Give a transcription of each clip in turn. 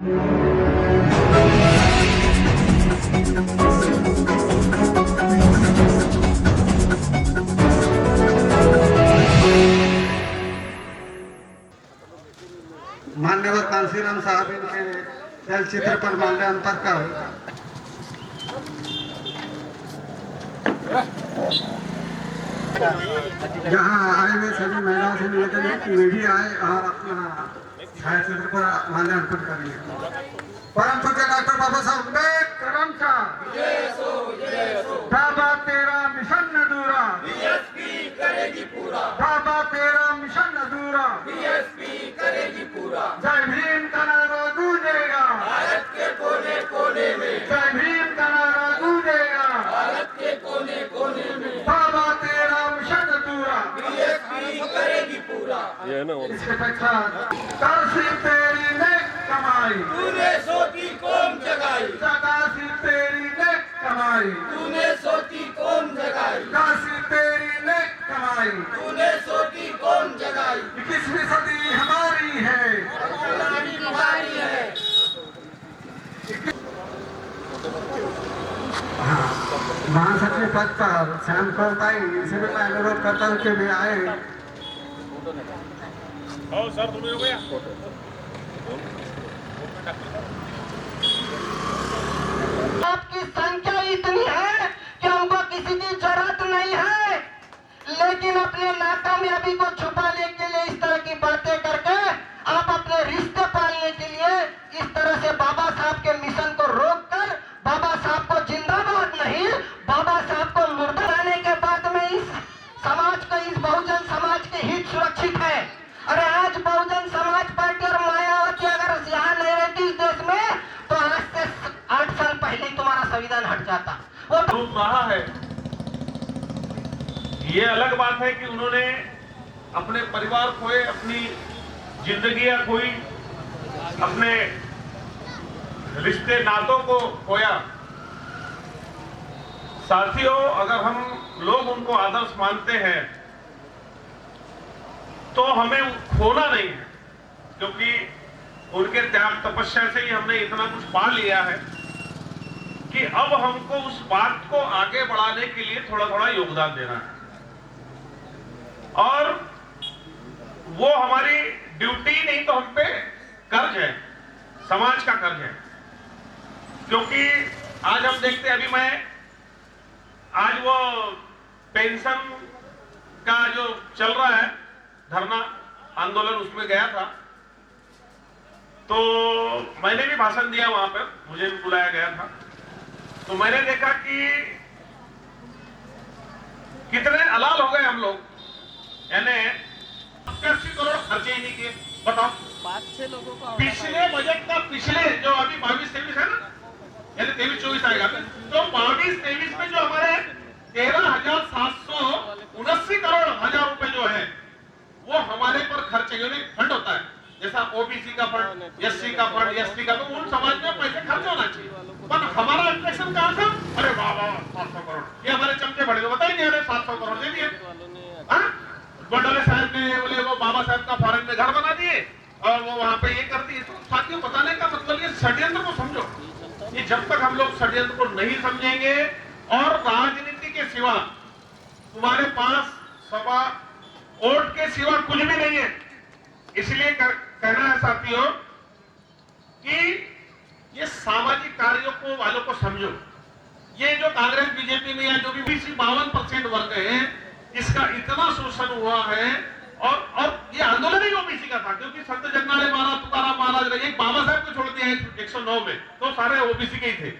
मान्यवर कांसीराम साहब इनके चलचित्र पर माल्यार्पण कर यहाँ आए हुए सभी महिलाओं से निवेदन है कि वे भी आए और अपना छायाचित्र पर माल्यार्पण करेंगे। परम पूज्य डॉक्टर बाबा साहब अम्बेडकर का बाबा तेरा मिशन अधूरा बीएसपी करेगी पूरा, बाबा तेरा मिशन अधूरा बीएसपी करेगी पूरा। जय भीम का नारा गूंजेगा भारत के कोने कोने में, जय भीम का नारा गूंजेगा भारत के कोने कोने में बाबा तेरा मिशन अधूरा बीएसपी करेगी पूरा। इसके पश्चात काशी तेरी नेक कमाई तूने सोती कौम जगाई, काशी तेरी नेक कमाई तूने सोती कौम जगाई, काशी तेरी नेक कमाई तूने सोती कौम जगाई। 21वीं सदी हमारी है हमारी हमारी है। महासचिव पद पर श्याम कौरताई इनसे भी मैं अनुरोध करता हूँ कि वे आए। सर तुम्हें हो गया आपकी संख्या इतनी है कि हमको किसी की जरूरत नहीं है, लेकिन अपने नाकामयाबी को छुपाने के लिए इस तरह की बातें करके आप अपने रिश्ते पालने के लिए इस तरह से बाबा साहब के मिशन को रोककर बाबा साहब को जिंदाबाद नहीं, बाबा साहब को मुर्दा लाने के बाद में इस समाज को, इस बहुजन समाज के हित सुरक्षित है। अरे आज बहुजन समाज पार्टी और मायावती अगर यहाँ नहीं रहती इस देश में तो आज से 8 साल पहले ही तुम्हारा संविधान हट जाता। वो रूप रहा है। ये अलग बात है कि उन्होंने अपने परिवार खोए, अपनी जिंदगियां खोई, अपने रिश्ते नातों को खोया। साथियों, अगर हम लोग उनको आदर्श मानते हैं तो हमें खोना नहीं है, क्योंकि उनके त्याग तपस्या से ही हमने इतना कुछ पा लिया है कि अब हमको उस बात को आगे बढ़ाने के लिए थोड़ा थोड़ा योगदान देना है। और वो हमारी ड्यूटी नहीं तो हम पे कर्ज है, समाज का कर्ज है। क्योंकि आज हम देखते हैं, अभी मैं आज वो पेंशन का जो चल रहा है धरना आंदोलन, उसमें गया था तो मैंने भी भाषण दिया वहां पर, मुझे भी बुलाया गया था। तो मैंने देखा कि कितने अलाल हो गए हम लोग, यानी 80 करोड़ खर्चे ही नहीं किए। बताओ, 5-6 लोगों को पिछले बजट का, पिछले जो अभी 22-23 है ना, यानी 23-24 आएगा, तो 22-23 में जो हमारे 13,779 करोड़ रुपए जो है वो हमारे पर खर्च फंड होता है। जैसा ओबीसी का फंड, एससी का फंड, एसटी का, तो उन समाज में पैसे खर्च होना चाहिए। पर हमारा अट्रैक्शन कहां था? अरे वाह वाह 700 करोड़, ये हमारे चमचे बड़े तो बताइए, अरे 700 करोड़ दे दिए। गोडले साहब ने बोले वो बाबा साहब का फॉरेन में घर बना दिए और वो वहां पे ये कर दिए। तो साथियों, बताने का मतलब ये षड्यंत्र को समझो। ये जब तक हम लोग षड्यंत्र को नहीं समझेंगे और राजनीति के सिवा तुम्हारे पास सभा वोट के सिवा कुछ भी नहीं है। इसलिए कहना है साथियों कि ये सामाजिक कार्यों को वालों को समझो। ये जो कांग्रेस बीजेपी में या जो भी 52% वर्ग है, इसका इतना शोषण हुआ है। और ये आंदोलन ही ओबीसी का था, क्योंकि संत जगनाड़े महाराज, तुकाराम महाराज, एक बाबा साहब को छोड़ दिया 109 में, तो सारे ओबीसी के ही थे।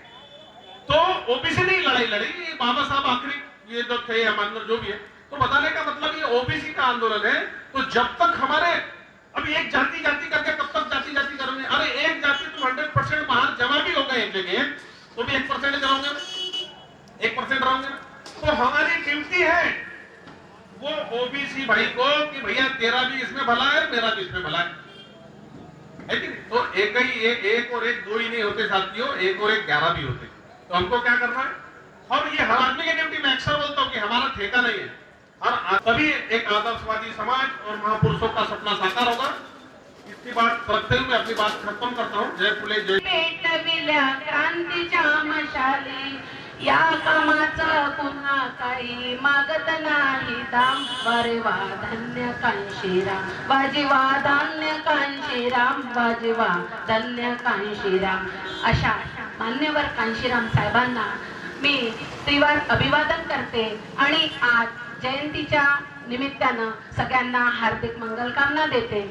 तो ओबीसी ने लड़ाई लड़ी, ये बाबा साहब आखिरी ये जो थे हमारे जो भी है। तो बताने का मतलब ये ओबीसी का आंदोलन है। तो जब तक हमारे अभी एक जाति करके कब तक जाति करोगे? अरे एक जाति तुम 100% बाहर जमा भी हो गए एक जगह, तो भी 1% रहोगे, 1% रहोगे। तो हमारी ड्यूटी है वो ओबीसी भाई को कि भैया तेरा भी इसमें भला है, मेरा भी इसमें भला है कि नहीं? तो एक और एक दो ही नहीं होते साथियों, एक और एक 11 भी होते। तो हमको क्या करना है? और ये हर आदमी की ड्यूटी, मैं अक्सर बोलता हूँ कि हमारा ठेका नहीं है। और तभी एक आदर्शवादी समाज और महापुरुषों का सपना साकार होगा। इसकी बात रखते हुए मैं अपनी बात खत्म करता हूँ। जय फुले जय। पेटविल्या क्रांतीच्या मशाली, या कामाचं पुन्हा काही मागत नाही दाम. वारे वा धन्य कांशीराम, वाजीवा धान्य कांशीराम, वाजीवा धन्य कांशीराम. अशा मान्यवर कांशीराम साहेबांना मी त्रिवार अभिवादन करते आणि आज जयंतीच्या निमित्तानं सगळ्यांना हार्दिक मंगलकामना देते.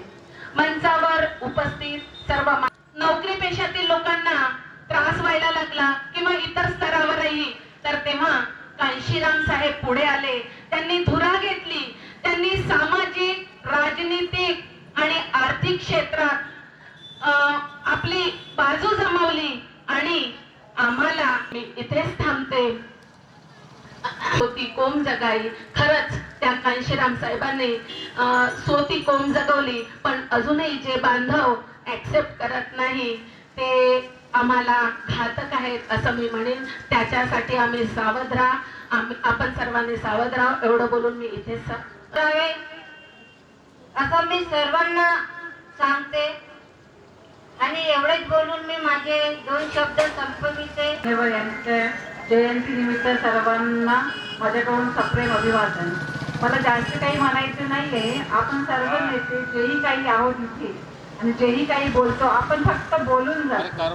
मंचावर उपस्थित सर्व नोकरी पेशातील लोकांना त्रास व्हायला लागला किंवा इतर स्तरावरही, तर तेव्हा कांशीराम साहेब पुढे आले. त्यांनी धुरा घेतली. त्यांनी सामाजिक, राजनीतिक आणि आर्थिक क्षेत्रात आपली बाजू जमवली आणि आम्हाला, मी इथेच थांबते. सोती कोम जगाई. खरंच त्या कांशीराम साहेबांनी सोती कोम जगवली, पण अजूनही जे बांधव ऍक्सेप्ट करत नाही ते आम्हाला घातक आहेत असं मी म्हणेन. त्याच्यासाठी आम्ही सावध राहा, आपण सर्वांनी सावध राहा. एवढं बोलून मी इथेच असं मी सर्वांना सांगते आणि एवढेच बोलून मी माझे 2 शब्द संपविते. यांच्या जयंती निमित्त सर्वांना माझ्याकडून सप्रेम अभिवादन. मला जास्त काही म्हणायचं नाहीये. आपण सर्व नेते जेही काही आहोत इथे आणि जेही काही बोलतो, आपण फक्त बोलून जातो.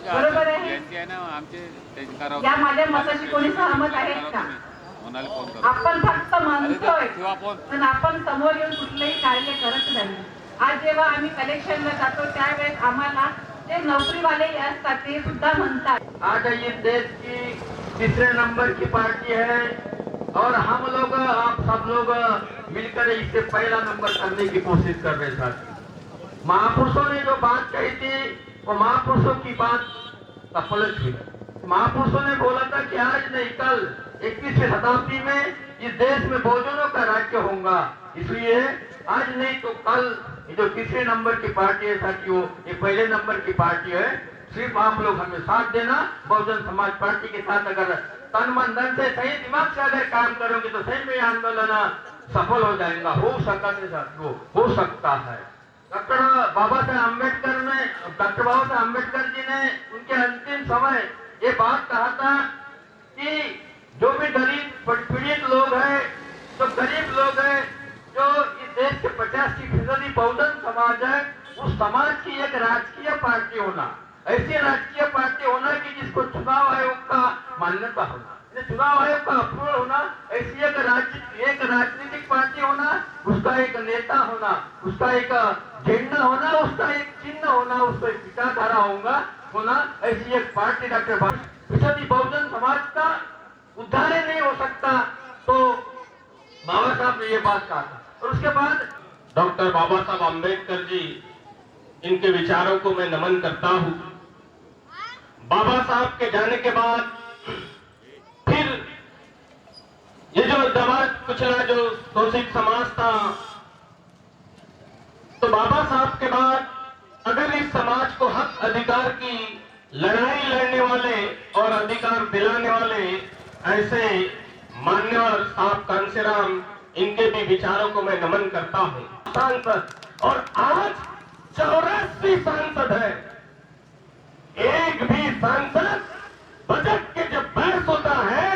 बरोबर आहे. या माझ्या मताशी कोणी सहमत आहेत का? आपण फक्त म्हणतोय पण आपण समोर येऊन कुठलंही कार्य करत नाही. आज जेव्हा आम्ही कलेक्शनला जातो त्यावेळेस आम्हाला जे नौकरीवाले असतात ते सुद्धा म्हणतात, आज ये देश की तीसरे नंबर की पार्टी है और हम लोग, आप सब लोग मिलकर इसे पहला नंबर करने की कोशिश कर रहे साथी. महापुरुषों ने जो बात कही थी वो महापुरुषों की बात सफल हुई. महापुरुषों ने बोला था कि आज नहीं कल 21वीं शताब्दी में इस देश में बहुजनों का राज्य होगा. इसलिए आज नहीं तो कल ये जो तीसरे नंबर की पार्टी है साथियों, ये पहले नंबर की पार्टी है. सिर्फ आप लोग हमें साथ देना. बहुजन समाज पार्टी के साथ अगर तन मन धन से, सही दिमाग से अगर काम करोगे तो सही में आंदोलन सफल हो जाएगा. हो सकता है साथियों, हो सकता है. डॉक्टर बाबा साहेब अम्बेडकर जी ने उनके अंतिम समय ये बात कहा था कि जो भी गरीब पीड़ित लोग हैं, जो गरीब लोग हैं, जो इस देश के 85% बहुजन समाज है, उस समाज की एक राजकीय पार्टी होना, ऐसी राजकीय पार्टी होना कि जिसको चुनाव आयोग का मान्यता होना, चुनाव आयोग का अप्रूवल होना, ऐसी एक राजनीतिक पार्टी होना, उसका एक नेता होना, उसका एक झंडा होना, उसका एक चिन्ह होना, उसका एक विचारधारा होना, ऐसी एक पार्टी. डॉक्टर बहुजन समाज का उद्धार नहीं हो सकता. तो बाबा साहब ने ये बात कहा था. और उसके बाद डॉक्टर बाबा साहब अम्बेडकर जी, इनके विचारों को मैं नमन करता हूं. बाबा साहब के जाने के बाद फिर ये जो दबा कुचला जो शोषित समाज था, तो बाबा साहब के बाद अगर इस समाज को हक अधिकार की लड़ाई लड़ने वाले और अधिकार दिलाने वाले ऐसे मान्यवर साहब कांशीराम, इनके भी विचारों को मैं नमन करता हूं. सांसद, और आज 84 सांसद है. एक भी सांसद बजट के जब बहस होता है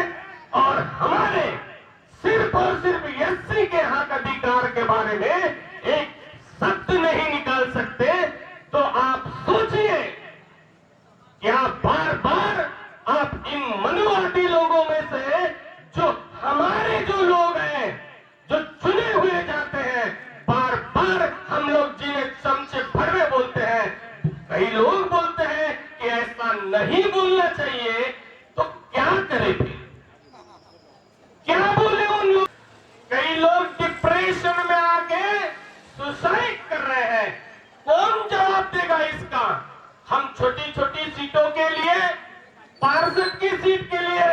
और हमारे सिर्फ और सिर्फ एससी के हक अधिकार के बारे में एक शब्द नहीं निकाल सकते, तो आप सोचिए क्या बार बार आप इन मनुवादी लोगों में से, जो हमारे जो लोग हैं, जो चुने हुए जाते हैं, बार बार हम लोग जिन्हें चमचे भरवे बोलते हैं, कई लोग बोलते हैं कि ऐसा नहीं बोलना चाहिए, तो क्या करें फिर? क्या बोले उन लोग? कई लोग डिप्रेशन में आके सुसाइड कर रहे हैं. कौन जवाब देगा इसका? हम छोटी छोटी सीटों के लिए, पार्षद की सीट के लिए,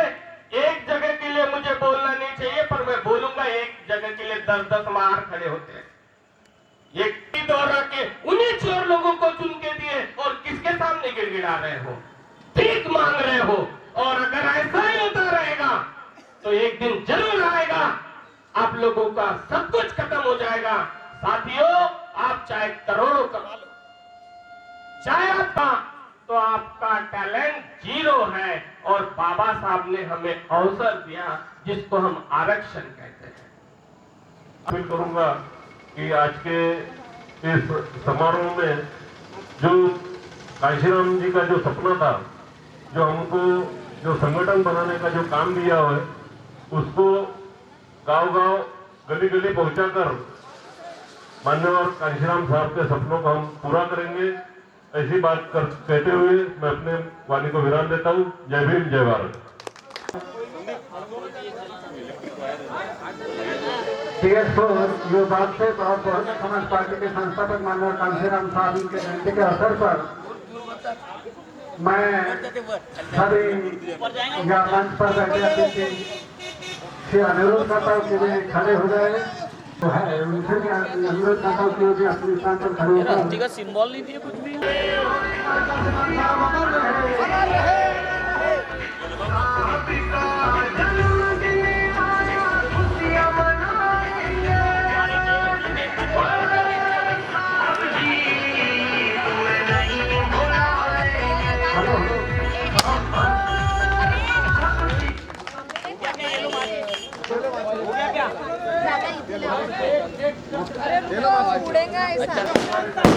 एक जगह के लिए मुझे बोलना नहीं चाहिए, पर मैं बोलूंगा. एक जगह के लिए 10-10 मार खड़े होते हैं. ये दौरा के उन्हीं चोर लोगों को चुन के दिए और किसके सामने गिड़गिड़ा रहे हो, भीख मांग रहे हो. और अगर ऐसा ही होता रहेगा तो एक दिन जरूर आएगा, आप लोगों का सब कुछ खत्म हो जाएगा. साथियों, आप चाहे करोड़ों कमा लो, शायद तो आपका टैलेंट जीरो है और बाबा साहब ने हमें अवसर दिया जिसको हम आरक्षण कहते हैं। अपील करूंगा कि आज के इस समारोह में जो काशीराम जी का जो सपना था, जो हमको जो संगठन बनाने का जो काम दिया है, उसको गांव-गांव, गली-गली पहुंचाकर मान्यवर काशीराम साहब के सपनों को हम पूरा करेंगे। ऐसी बात कहते हुए मैं अपने वाणी को विराम देता हूँ। जय भीम, जय भारत। ये बात से बहुजन समाज पार्टी के संस्थापक माननीय कांशीराम साहब के जयंती के अवसर पर मैं सभी यहाँ मंच पर बैठे अतिथि से अनुरोध करता हूँ कि वे खड़े हो जाए। तो है उनसे भी अनुरोध करता हूँ कि वे भी अपने स्थान पर खड़े हो जाए। सिंबल नहीं दिए कुछ भी। अरे उड़ेगा ऐसा।